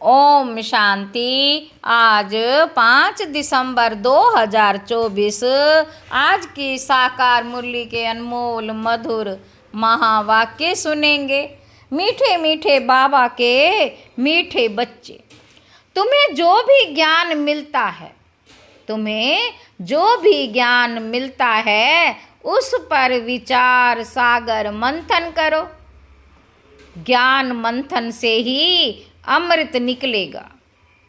ओम शांति। आज 5 दिसंबर 2024 आज की साकार मुरली के अनमोल मधुर महावाक्य सुनेंगे। मीठे मीठे बाबा के मीठे बच्चे, तुम्हें जो भी ज्ञान मिलता है, तुम्हें जो भी ज्ञान मिलता है उस पर विचार सागर मंथन करो। ज्ञान मंथन से ही अमृत निकलेगा।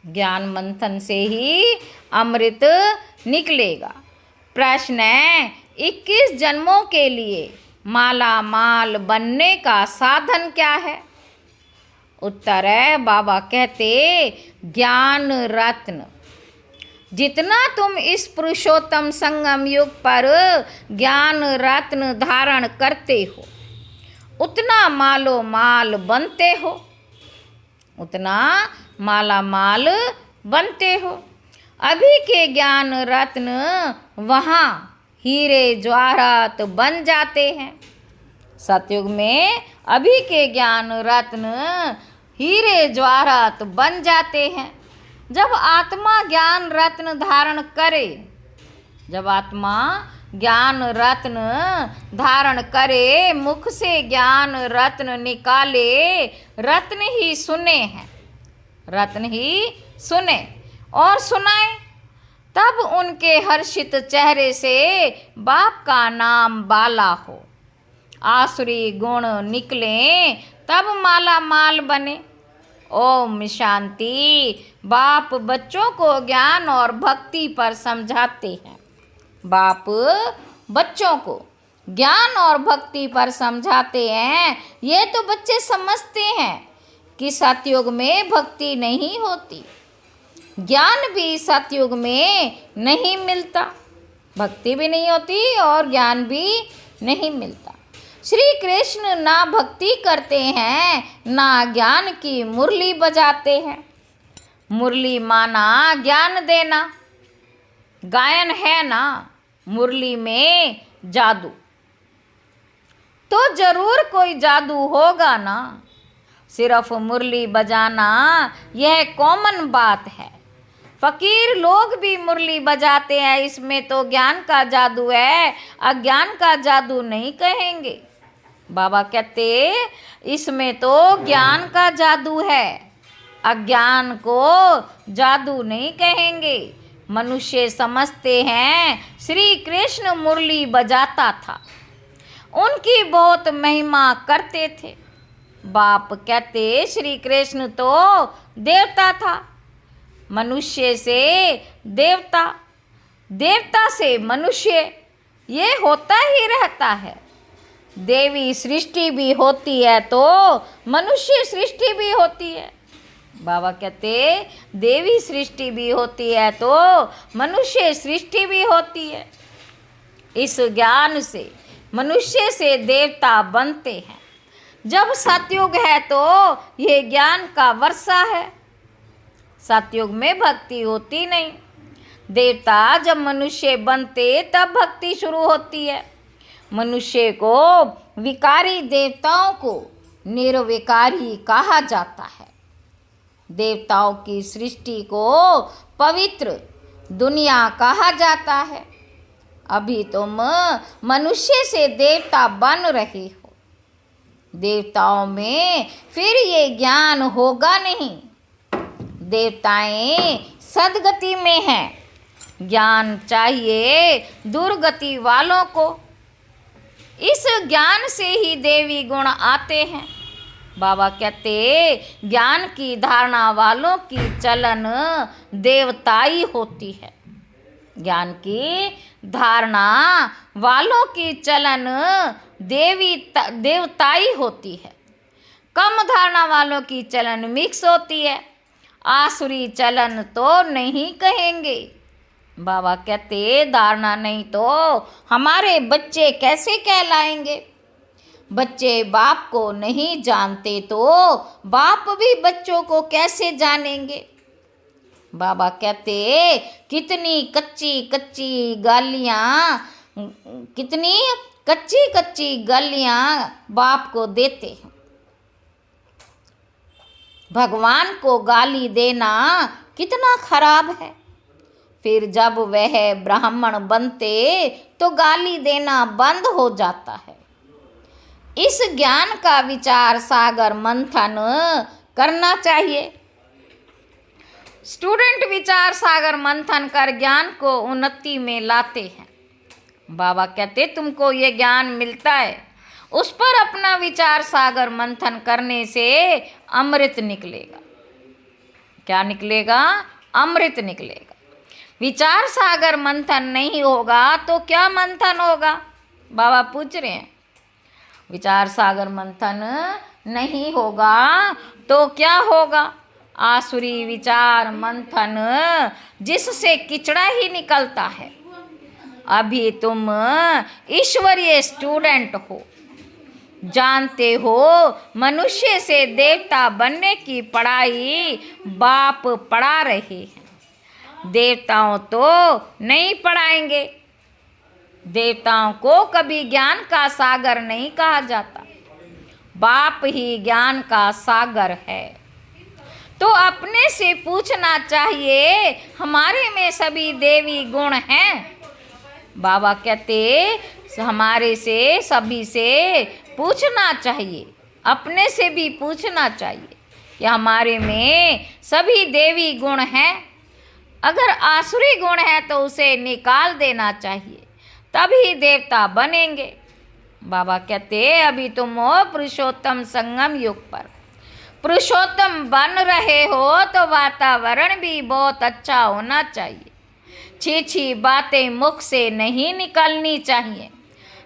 ज्ञान मंथन से ही अमृत निकलेगा। प्रश्न है, 21 जन्मों के लिए माला माल बनने का साधन क्या है? उत्तर है, बाबा कहते ज्ञान रत्न। जितना तुम इस पुरुषोत्तम संगम युग पर ज्ञान रत्न धारण करते हो, उतना मालो माल बनते हो, उतना माला माल बनते हो। अभी के ज्ञान रत्न वहाँ हीरे जवाहरात बन जाते हैं। सतयुग में अभी के ज्ञान रत्न हीरे जवाहरात बन जाते हैं। जब आत्मा ज्ञान रत्न धारण करे, जब आत्मा ज्ञान रत्न धारण करे, मुख से ज्ञान रत्न निकाले, रत्न ही सुने हैं, रत्न ही सुने और सुनाए, तब उनके हर्षित चेहरे से बाप का नाम बाला हो। आसुरी गुण निकले तब माला माल बने। ओम शांति। बाप बच्चों को ज्ञान और भक्ति पर समझाते हैं। बाप बच्चों को ज्ञान और भक्ति पर समझाते हैं। ये तो बच्चे समझते हैं कि सतयुग में भक्ति नहीं होती, ज्ञान भी सतयुग में नहीं मिलता, भक्ति भी नहीं होती और ज्ञान भी नहीं मिलता। श्री कृष्ण ना भक्ति करते हैं, ना ज्ञान की मुरली बजाते हैं। मुरली माना ज्ञान देना, गायन है ना मुरली में जादू, तो जरूर कोई जादू होगा ना। सिर्फ मुरली बजाना यह कॉमन बात है। फकीर लोग भी मुरली बजाते हैं, इसमें तो ज्ञान का जादू है, अज्ञान का जादू नहीं कहेंगे। बाबा कहते इसमें तो ज्ञान का जादू है, अज्ञान को जादू नहीं कहेंगे। मनुष्य समझते हैं श्री कृष्ण मुरली बजाता था, उनकी बहुत महिमा करते थे। बाप कहते श्री कृष्ण तो देवता था, मनुष्य से देवता, देवता से मनुष्य, ये होता ही रहता है। देवी सृष्टि भी होती है तो मनुष्य सृष्टि भी होती है। बाबा कहते देवी सृष्टि भी होती है तो मनुष्य सृष्टि भी होती है। इस ज्ञान से मनुष्य से देवता बनते हैं। जब सतयुग है तो ये ज्ञान का वर्षा है। सतयुग में भक्ति होती नहीं। देवता जब मनुष्य बनते तब भक्ति शुरू होती है। मनुष्य को विकारी, देवताओं को निर्विकारी कहा जाता है। देवताओं की सृष्टि को पवित्र दुनिया कहा जाता है। अभी तुम मनुष्य से देवता बन रहे हो। देवताओं में फिर ये ज्ञान होगा नहीं। देवताएं सदगति में हैं, ज्ञान चाहिए दुर्गति वालों को। इस ज्ञान से ही देवी गुण आते हैं। बाबा कहते ज्ञान की धारणा वालों की चलन देवताई होती है। ज्ञान की धारणा वालों की चलन देवताई होती है। कम धारणा वालों की चलन मिक्स होती है। आसुरी चलन तो नहीं कहेंगे। बाबा कहते धारणा नहीं तो हमारे बच्चे कैसे कहलाएंगे? बच्चे बाप को नहीं जानते तो बाप भी बच्चों को कैसे जानेंगे? बाबा कहते कितनी कच्ची कच्ची गालियाँ, कितनी कच्ची कच्ची गालियाँ बाप को देते हैं। भगवान को गाली देना कितना खराब है। फिर जब वह ब्राह्मण बनते तो गाली देना बंद हो जाता है। इस ज्ञान का विचार सागर मंथन करना चाहिए। स्टूडेंट विचार सागर मंथन कर ज्ञान को उन्नति में लाते हैं। बाबा कहते तुमको ये ज्ञान मिलता है, उस पर अपना विचार सागर मंथन करने से अमृत निकलेगा। क्या निकलेगा? अमृत निकलेगा। विचार सागर मंथन नहीं होगा तो क्या मंथन होगा? बाबा पूछ रहे हैं। विचार सागर मंथन नहीं होगा तो क्या होगा? आसुरी विचार मंथन जिससे किचड़ा ही निकलता है। अभी तुम ईश्वरीय स्टूडेंट हो, जानते हो मनुष्य से देवता बनने की पढ़ाई बाप पढ़ा रहे हैं। देवताओं तो नहीं पढ़ाएंगे। देवताओं को कभी ज्ञान का सागर नहीं कहा जाता, बाप ही ज्ञान का सागर है। तो अपने से पूछना चाहिए, हमारे में सभी देवी गुण हैं? बाबा कहते हमारे से सभी से पूछना चाहिए, अपने से भी पूछना चाहिए कि हमारे में सभी देवी गुण हैं। अगर आसुरी गुण है तो उसे निकाल देना चाहिए, तभी देवता बनेंगे। बाबा कहते अभी तुम हो पुरुषोत्तम संगम युग पर, पुरुषोत्तम बन रहे हो तो वातावरण भी बहुत अच्छा होना चाहिए। छी बातें मुख से नहीं निकलनी चाहिए,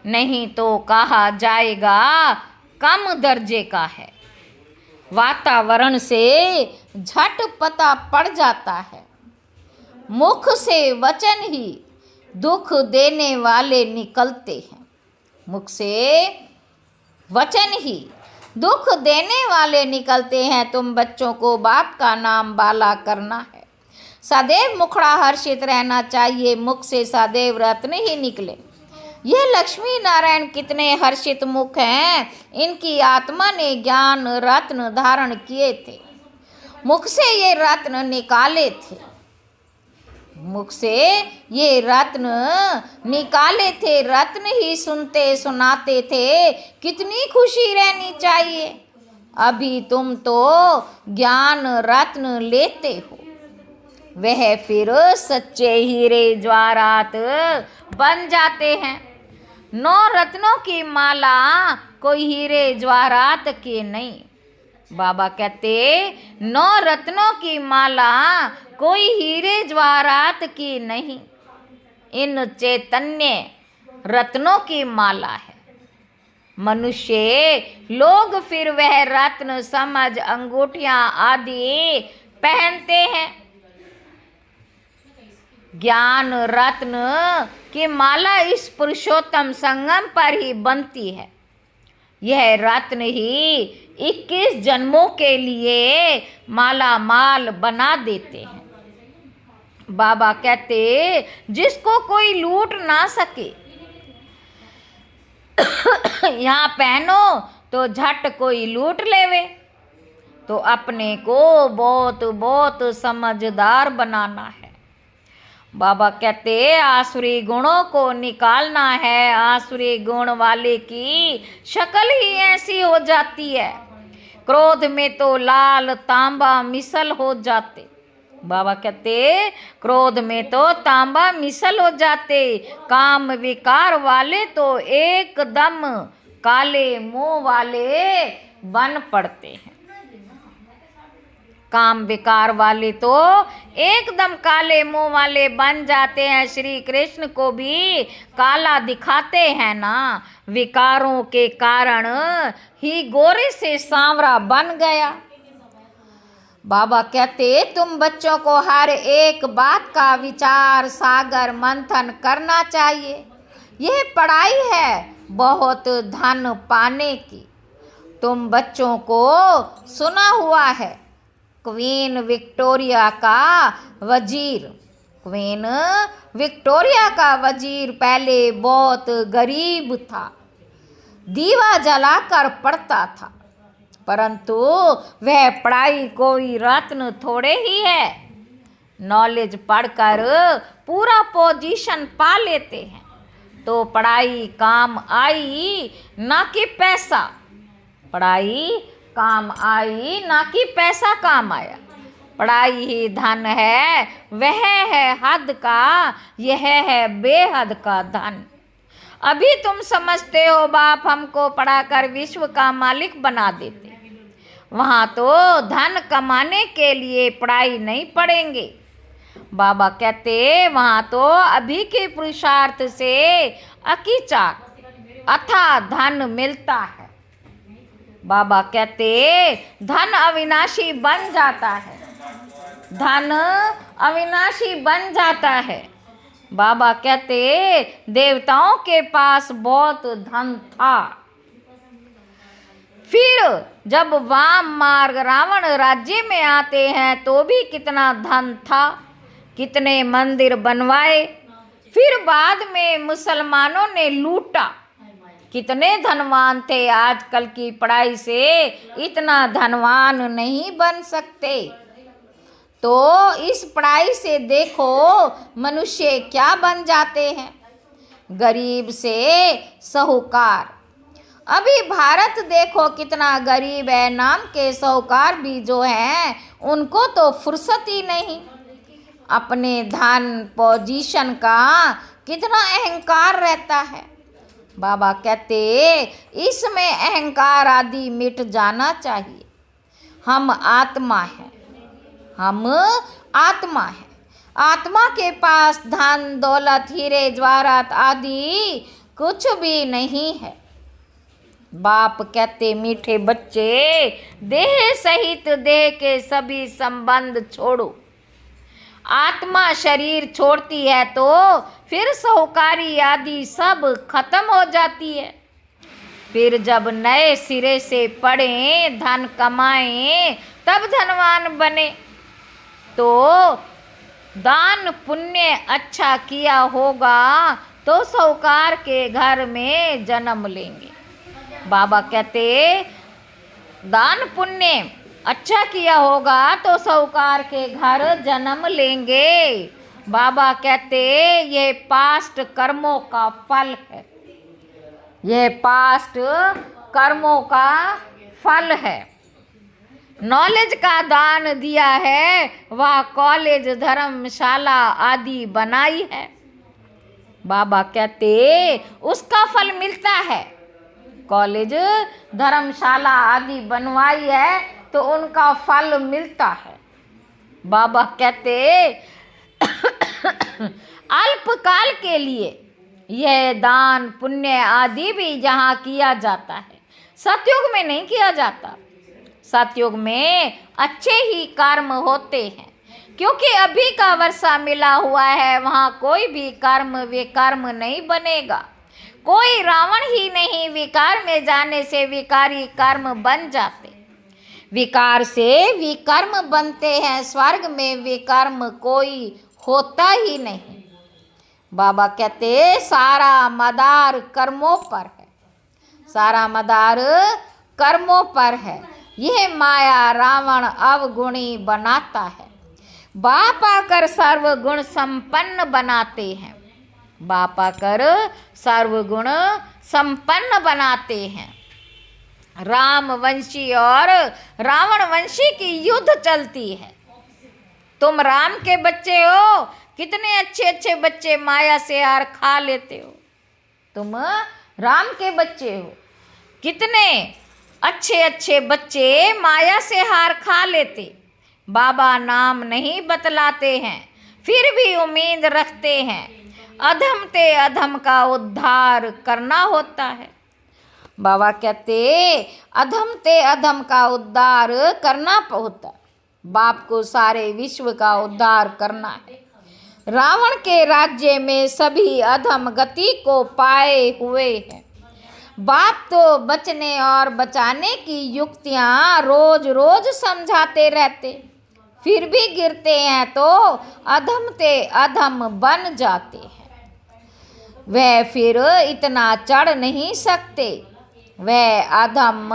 नहीं तो कहा जाएगा कम दर्जे का है। वातावरण से झट पता पड़ जाता है। मुख से वचन ही दुख देने वाले निकलते हैं। मुख से वचन ही दुख देने वाले निकलते हैं। तुम बच्चों को बाप का नाम बाला करना है। सदैव मुखड़ा हर्षित रहना चाहिए, मुख से सदैव रत्न ही निकले। ये लक्ष्मी नारायण कितने हर्षित मुख हैं। इनकी आत्मा ने ज्ञान रत्न धारण किए थे, मुख से ये रत्न निकाले थे। मुख से ये रत्न निकाले थे, रत्न ही सुनते सुनाते थे। कितनी खुशी रहनी चाहिए। अभी तुम तो ज्ञान रत्न लेते हो, वह फिर सच्चे हीरे जवाहरात बन जाते हैं। 9 रत्नों की माला कोई हीरे जवाहरात की नहीं। बाबा कहते 9 रत्नों की माला कोई हीरे जवाहरात की नहीं, इन चैतन्य रत्नों की माला है। मनुष्य लोग फिर वह रत्न समझ अंगूठियां आदि पहनते हैं। ज्ञान रत्न की माला इस पुरुषोत्तम संगम पर ही बनती है। यह रत्न ही 21 जन्मों के लिए माला माल बना देते हैं। बाबा कहते जिसको कोई लूट ना सके, यहाँ पहनो तो झट कोई लूट लेवे। तो अपने को बहुत बहुत समझदार बनाना है। बाबा कहते आसुरी गुणों को निकालना है। आसुरी गुण वाले की शक्ल ही ऐसी हो जाती है, क्रोध में तो लाल तांबा मिसल हो जाते। बाबा कहते क्रोध में तो तांबा मिसल हो जाते। काम विकार वाले तो एकदम काले मुंह वाले बन पड़ते हैं। काम विकार वाले तो एकदम काले मुंह वाले बन जाते हैं। श्री कृष्ण को भी काला दिखाते हैं ना, विकारों के कारण ही गोरे से सांवरा बन गया। बाबा कहते तुम बच्चों को हर एक बात का विचार सागर मंथन करना चाहिए। यह पढ़ाई है बहुत धन पाने की। तुम बच्चों को सुना हुआ है क्वीन विक्टोरिया का वजीर। क्वीन विक्टोरिया का वजीर पहले बहुत गरीब था, दीवा जलाकर पढ़ता था। परंतु वह पढ़ाई कोई रत्न थोड़े ही है। नॉलेज पढ़कर पूरा पोजीशन पा लेते हैं तो पढ़ाई काम आई ना कि पैसा। पढ़ाई काम आई ना कि पैसा काम आया। पढ़ाई ही धन है, वह है हद का, यह है बेहद का धन। अभी तुम समझते हो बाप हमको पढ़ाकर विश्व का मालिक बना देते, वहाँ तो धन कमाने के लिए पढ़ाई नहीं पढ़ेंगे। बाबा कहते वहाँ तो अभी के पुरुषार्थ से अकीचार अथाह धन मिलता है। बाबा कहते धन अविनाशी बन जाता है, धन अविनाशी बन जाता है। बाबा कहते देवताओं के पास बहुत धन था, फिर जब वाम मार्ग रावण राज्य में आते हैं तो भी कितना धन था, कितने मंदिर बनवाए, फिर बाद में मुसलमानों ने लूटा। कितने धनवान थे, आजकल की पढ़ाई से इतना धनवान नहीं बन सकते। तो इस पढ़ाई से देखो मनुष्य क्या बन जाते हैं, गरीब से साहूकार। अभी भारत देखो कितना गरीब है, नाम के साहूकार भी जो हैं उनको तो फुर्सत ही नहीं। अपने धन पोजीशन का कितना अहंकार रहता है। बाबा कहते इसमें अहंकार आदि मिट जाना चाहिए। हम आत्मा हैं, हम आत्मा हैं। आत्मा के पास धन दौलत हीरे जवाहरात आदि कुछ भी नहीं है। बाप कहते मीठे बच्चे देह सहित देह के सभी संबंध छोड़ो। आत्मा शरीर छोड़ती है तो फिर साहूकारी आदि सब खत्म हो जाती है। फिर जब नए सिरे से पढ़ें धन कमाएं तब धनवान बने तो दान पुण्य अच्छा किया होगा तो साहूकार के घर में जन्म लेंगे। बाबा कहते दान पुण्य अच्छा किया होगा तो साहूकार के घर जन्म लेंगे। बाबा कहते ये पास्ट कर्मों का फल है, यह पास्ट कर्मों का फल है। नॉलेज का दान दिया है, वह कॉलेज धर्मशाला आदि बनाई है। बाबा कहते उसका फल मिलता है। कॉलेज धर्मशाला आदि बनवाई है तो उनका फल मिलता है। बाबा कहते अल्पकाल के लिए यह दान पुण्य आदि भी यहाँ किया जाता है, सतयुग में नहीं किया जाता। सतयुग में अच्छे ही कर्म होते हैं, क्योंकि अभी का वर्षा मिला हुआ है, वहाँ कोई भी कर्म विकर्म नहीं बनेगा। कोई रावण ही नहीं, विकार में जाने से विकारी कर्म बन जाते, विकार से विकर्म बनते हैं। स्वर्ग में विकर्म कोई होता ही नहीं। बाबा कहते सारा मदार कर्मों पर है, सारा मदार कर्मों पर है। यह माया रावण अवगुणी बनाता है, बाप आकर सर्वगुण संपन्न बनाते हैं। बाप आकर सर्वगुण संपन्न बनाते हैं। राम वंशी और रावण वंशी की युद्ध चलती है। तुम राम के बच्चे हो, कितने अच्छे अच्छे बच्चे माया से हार खा लेते हो। तुम राम के बच्चे हो, कितने अच्छे अच्छे बच्चे माया से हार खा लेते। बाबा नाम नहीं बतलाते हैं, फिर भी उम्मीद रखते हैं। अधम ते अधम का उद्धार करना होता है। बाबा कहते अधम ते अधम का उद्धार करना होता। बाप को सारे विश्व का उद्धार करना है। रावण के राज्य में सभी अधम गति को पाए हुए हैं। बाप तो बचने और बचाने की युक्तियाँ रोज रोज समझाते रहते, फिर भी गिरते हैं तो अधम ते अधम बन जाते हैं। वह फिर इतना चढ़ नहीं सकते। वह अधम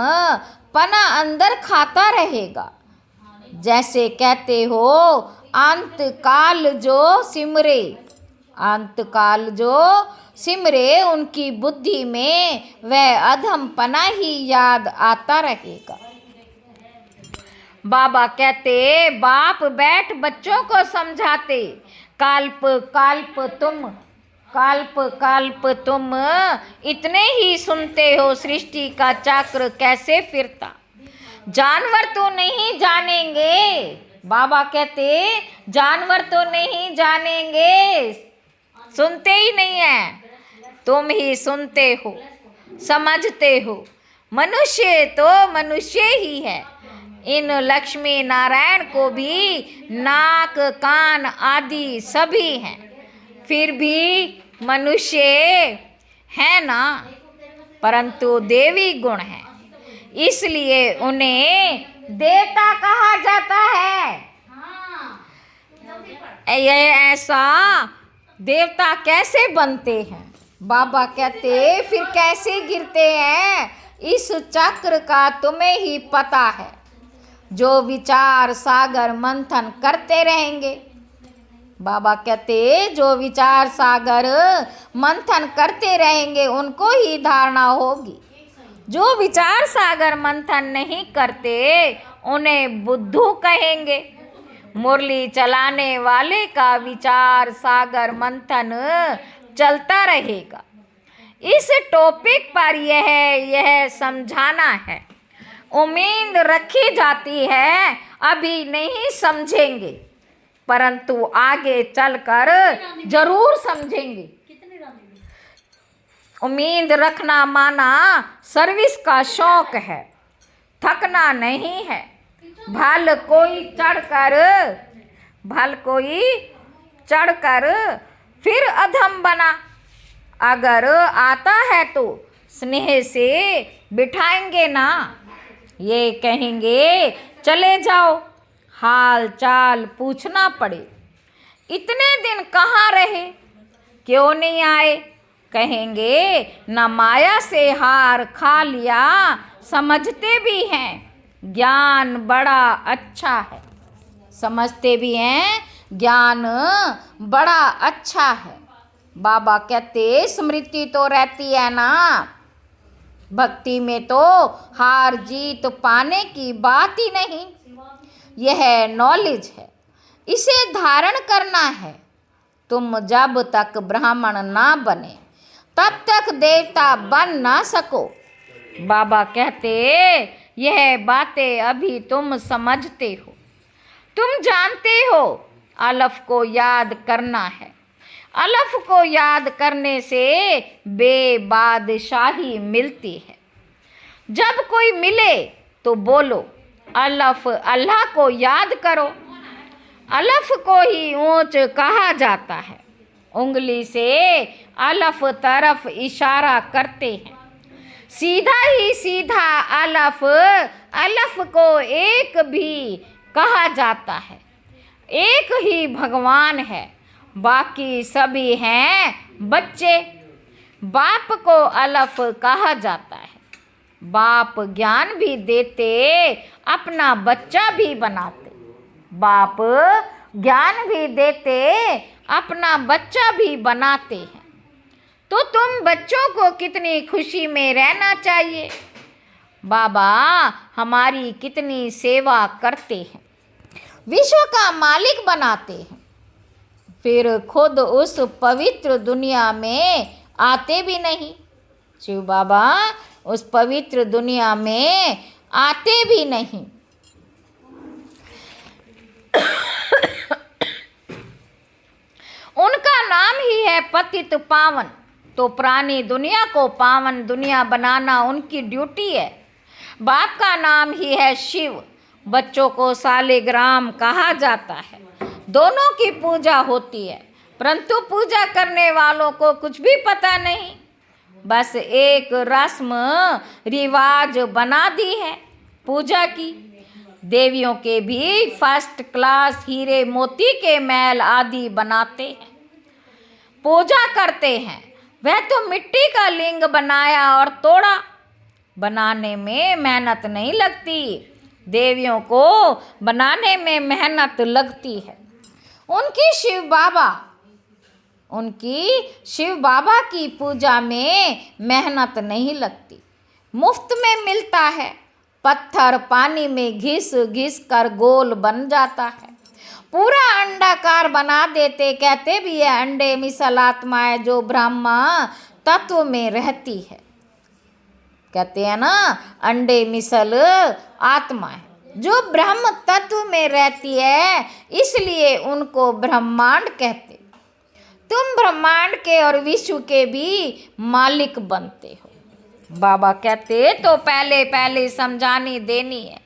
पना अंदर खाता रहेगा। जैसे कहते हो अंत काल जो सिमरे, अंत काल जो सिमरे उनकी बुद्धि में वह अधम पना ही याद आता रहेगा। बाबा कहते बाप बैठ बच्चों को समझाते, काल्प काल्प तुम इतने ही सुनते हो, सृष्टि का चक्र कैसे फिरता। जानवर तो नहीं जानेंगे, बाबा कहते जानवर तो नहीं जानेंगे, सुनते ही नहीं है, तुम ही सुनते हो समझते हो। मनुष्य तो मनुष्य ही है। इन लक्ष्मी नारायण को भी नाक कान आदि सभी हैं, फिर भी मनुष्य है ना, परंतु देवी गुण है, इसलिए उन्हें देवता कहा जाता है। यह ऐसा देवता कैसे बनते हैं? बाबा कहते फिर कैसे गिरते हैं, इस चक्र का तुम्हें ही पता है। जो विचार सागर मंथन करते रहेंगे, बाबा कहते जो विचार सागर मंथन करते रहेंगे उनको ही धारणा होगी। जो विचार सागर मंथन नहीं करते उन्हें बुद्धू कहेंगे। मुरली चलाने वाले का विचार सागर मंथन चलता रहेगा। इस टॉपिक पर यह समझाना है। उम्मीद रखी जाती है अभी नहीं समझेंगे, परंतु आगे चलकर जरूर समझेंगे। उम्मीद रखना माना सर्विस का शौक है, थकना नहीं है। भल कोई चढ़कर फिर अधम बना, अगर आता है तो स्नेह से बिठाएंगे ना, ये कहेंगे चले जाओ, हाल चाल पूछना पड़े, इतने दिन कहाँ रहे, क्यों नहीं आए, कहेंगे न माया से हार खा लिया, समझते भी हैं ज्ञान बड़ा अच्छा है, समझते भी हैं ज्ञान बड़ा अच्छा है। बाबा कहते स्मृति तो रहती है ना, भक्ति में तो हार जीत पाने की बात ही नहीं, यह नॉलेज है, इसे धारण करना है। तुम जब तक ब्राह्मण ना बने तब तक देवता बन ना सको। बाबा कहते यह बातें अभी तुम समझते हो, तुम जानते हो अलफ को याद करना है। अलफ को याद करने से बेबादशाही मिलती है। जब कोई मिले तो बोलो अलफ, अल्लाह को याद करो। अलफ को ही ऊंच कहा जाता है। उंगली से अलफ तरफ इशारा करते हैं, सीधा ही सीधा अलफ, अलफ को एक भी कहा जाता है। एक ही भगवान है, बाकी सभी हैं बच्चे। बाप को अलफ कहा जाता है। बाप ज्ञान भी देते, अपना बच्चा भी बनाते। बाप ज्ञान भी देते, अपना बच्चा भी बनाते हैं। तो तुम बच्चों को कितनी खुशी में रहना चाहिए। बाबा हमारी कितनी सेवा करते हैं, विश्व का मालिक बनाते हैं, फिर खुद उस पवित्र दुनिया में आते भी नहीं। शिव बाबा उस पवित्र दुनिया में आते भी नहीं। उनका नाम ही है पतित पावन, तो प्राणी दुनिया को पावन दुनिया बनाना उनकी ड्यूटी है। बाप का नाम ही है शिव, बच्चों को सालिग्राम कहा जाता है। दोनों की पूजा होती है, परंतु पूजा करने वालों को कुछ भी पता नहीं, बस एक रस्म रिवाज बना दी है पूजा की। देवियों के भी फर्स्ट क्लास हीरे मोती के महल आदि बनाते हैं, पूजा करते हैं। वह तो मिट्टी का लिंग बनाया और तोड़ा, बनाने में मेहनत नहीं लगती, देवियों को बनाने में मेहनत लगती है। उनकी शिव बाबा की पूजा में मेहनत नहीं लगती, मुफ्त में मिलता है। पत्थर पानी में घिस घिस कर गोल बन जाता है, पूरा अंडाकार बना देते। कहते भी है अंडे मिसल आत्मा है जो ब्रह्मा तत्व में रहती है। कहते हैं ना, अंडे मिसल आत्मा है जो ब्रह्म तत्व में रहती है, इसलिए उनको ब्रह्मांड कहते। तुम ब्रह्मांड के और विश्व के भी मालिक बनते हो। बाबा कहते तो पहले पहले समझानी देनी है।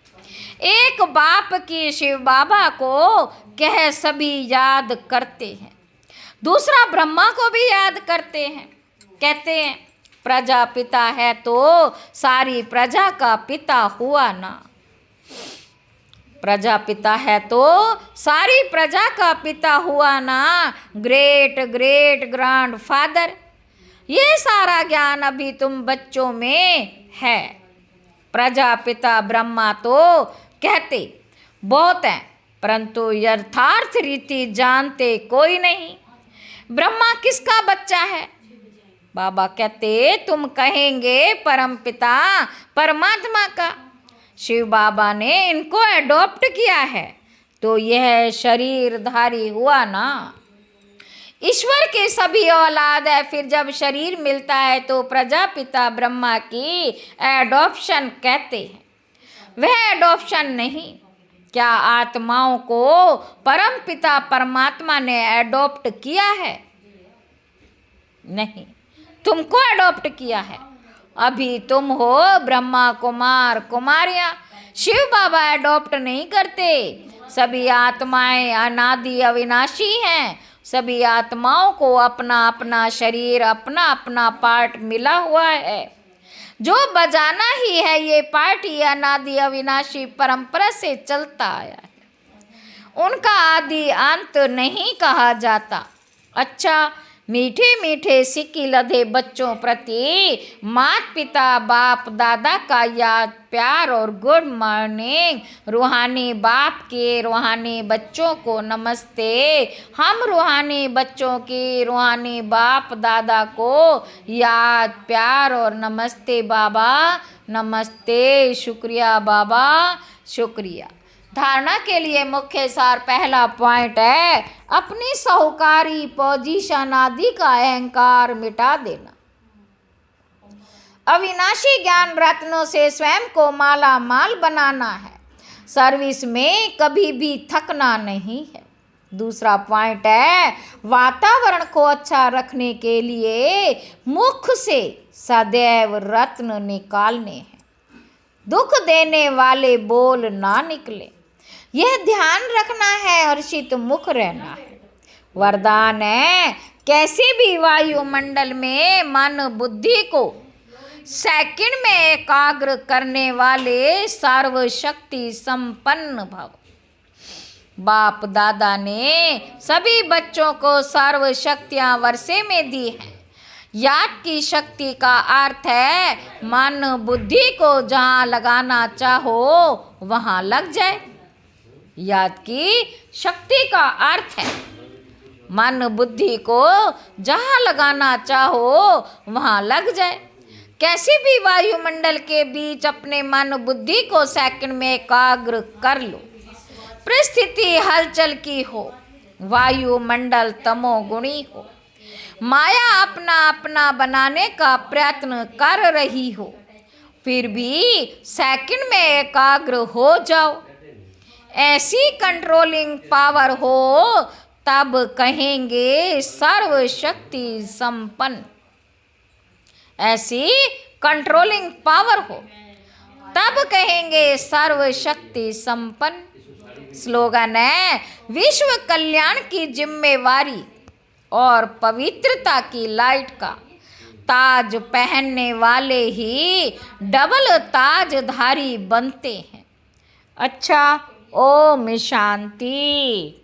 एक बाप की शिव बाबा को कह सभी याद करते हैं, दूसरा ब्रह्मा को भी याद करते हैं। कहते हैं प्रजा पिता है तो सारी प्रजा का पिता हुआ ना, प्रजा पिता है तो सारी प्रजा का पिता हुआ ना, ग्रेट ग्रेट ग्रैंड फादर। ये सारा ज्ञान अभी तुम बच्चों में है। प्रजा पिता ब्रह्मा तो कहते बहुत हैं, परंतु यथार्थ रीति जानते कोई नहीं। ब्रह्मा किसका बच्चा है? बाबा कहते तुम कहेंगे परम पिता परमात्मा का। शिव बाबा ने इनको अडॉप्ट किया है तो यह शरीरधारी हुआ ना। ईश्वर के सभी औलाद है, फिर जब शरीर मिलता है तो प्रजापिता ब्रह्मा की एडॉप्शन कहते हैं। वह एडॉप्शन नहीं। क्या आत्माओं को परम पिता परमात्मा ने एडॉप्ट किया है? नहीं, तुमको एडॉप्ट किया है। अभी तुम हो ब्रह्मा कुमार कुमारियां। शिव बाबा एडॉप्ट नहीं करते। सभी आत्माएं अनादि अविनाशी हैं। सभी आत्माओं को अपना अपना शरीर, अपना अपना पार्ट मिला हुआ है। जो बजाना ही है, ये पार्ट ही अनादि अविनाशी परंपरा से चलता आया है। उनका आदि अंत नहीं कहा जाता। अच्छा, मीठे मीठे सिक्की लधे बच्चों प्रति माता पिता बाप दादा का याद प्यार और गुड मॉर्निंग। रूहानी बाप के रूहानी बच्चों को नमस्ते। हम रूहानी बच्चों की रूहानी बाप दादा को याद प्यार और नमस्ते बाबा, नमस्ते, शुक्रिया बाबा, शुक्रिया। धारणा के लिए मुख्य सार पहला पॉइंट है अपनी साहूकारी पोजीशन आदि का अहंकार मिटा देना। अविनाशी ज्ञान रत्नों से स्वयं को माला माल बनाना है। सर्विस में कभी भी थकना नहीं है। दूसरा पॉइंट है वातावरण को अच्छा रखने के लिए मुख से सदैव रत्न निकालने हैं। दुख देने वाले बोल ना निकले, यह ध्यान रखना है। हर्षित मुख रहना है। वरदान है कैसे भी वायुमंडल में मन बुद्धि को सेकंड में एकाग्र करने वाले सर्वशक्ति संपन्न भव। बाप दादा ने सभी बच्चों को सर्व शक्तियां वर्षे में दी हैं। याद की शक्ति का अर्थ है मन बुद्धि को जहाँ लगाना चाहो वहाँ लग जाए। याद की शक्ति का अर्थ है मन बुद्धि को जहाँ लगाना चाहो वहाँ लग जाए। कैसी भी वायुमंडल के बीच अपने मन बुद्धि को सेकंड में एकाग्र कर लो। परिस्थिति हलचल की हो, वायुमंडल तमोगुणी हो, माया अपना अपना बनाने का प्रयत्न कर रही हो, फिर भी सेकंड में एकाग्र हो जाओ। ऐसी कंट्रोलिंग पावर हो तब कहेंगे सर्वशक्ति संपन्न। ऐसी कंट्रोलिंग पावर हो तब कहेंगे सर्वशक्ति संपन्न। स्लोगन है विश्व कल्याण की जिम्मेवारी और पवित्रता की लाइट का ताज पहनने वाले ही डबल ताजधारी बनते हैं। अच्छा, ओम शांति।